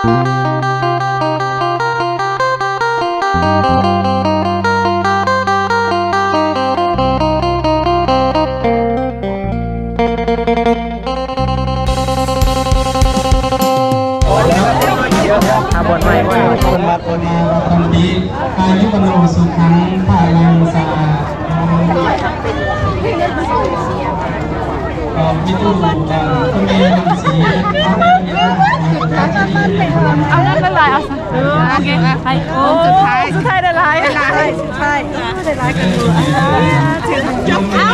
บนไม่คนมาคนดีคนดีอายุวันโนสุขังพายังสามิตุบังคุณเมย์สีเอาเล่นละลายเอาโอเคไปโอ้สุดท้ายละลายใช่ละลายกันดูถึงจบเอา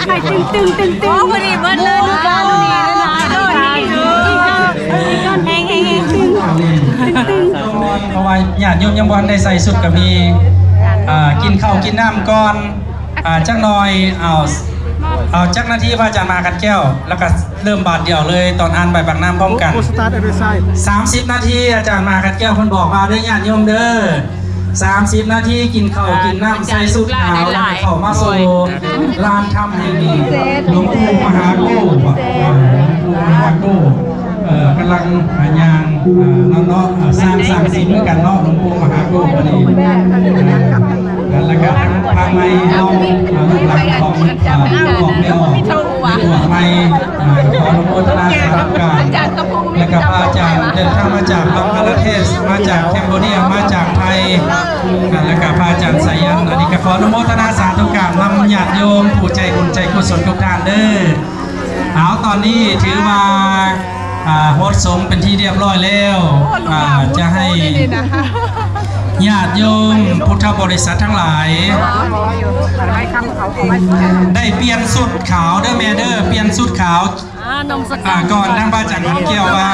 ใครตึงโอ้พอดีเบิร์ดเลยดูการดูดีเลยนะดูดีแห้งตึงเพราะว่าญาติโยมยังบอลได้ใส่สุดกับมีกินข้าวกินน้ำก่อนจักหน่อยเอาจักนาทีพระอาจารย์มากันแก้วแล้วก็เริ่มบาทเดียวเลยตอนอ่านใบบักน้ำพร้อมกัน30 นาทีอาจารย์มากันแก้วคนบอกมาด้วยญาติโยมเด้อ30 นาทีกินข้าวกินน้ำใส่สุดขาวแล้วเข้ามาสู่ลานธรรมแห่งนี้หลวงปู่มหาโกกำลังยางเนาะสร้างสิ่งด้วยกันเนาะหลวงปู่มหาโกพอดีแล้วก็ทางไม่เอาลูกหลานของไม่ออกตัวไม่ขออนุโมทนาสาธุการและกับอาจารย์เดินทางมาจากบังคลาเทศมาจากแคนเบเรียมาจากไทยและกับอาจารย์สายันอันนี้ก็ขออนุโมทนาสาธุการนำญาติโยมผู้ใจบุญใจกุศลทุกท่านเด้อเอาตอนนี้ถือมาโฮสต์สงเป็นที่เรียบร้อยแล้วจะให้ญาติโยมพุทธบริษัททั้งหลายได้เปลี่ยนสุดขาวเด้อแม่เด้อเปลี่ยนสุดขาวก่อนนั่งพระอาจารย์เกี่ยวว่า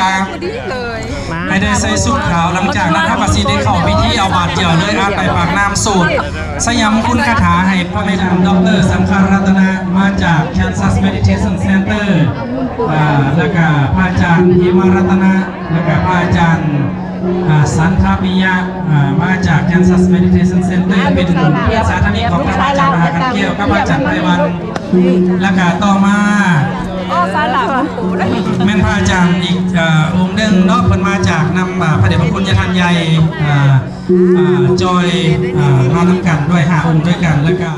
ไม่ได้ใส่สุดขาวหลังจากนั้นพระประสิทธิ์ได้เข้าพิธีเอาบาตรเกี่ยวเลยไปปากน้ำสูตรสยามคุณคาถาให้พระแม่ดร.สังฆรัตนะมาจาก Kansas Meditation Center แล้วก็พระอาจารย์หิมารัตนะแล้วก็พระอาจารย์สันทปิยะมาจาก Kansas Meditation Center เป็นเพื่อนสาธารณิกของพระอาจารย์มหากันเกี่ยวกับพระอาจารย์ไพวันแล้วก็ต่อมาแม่นพระอาจารย์อีกองค์หนึ่งเนาะเพิ่นมาจากนำพระเดชพระคุณยาทานใหญ่จอยมานำกันด้วย5 องค์ด้วยกันแล้วก็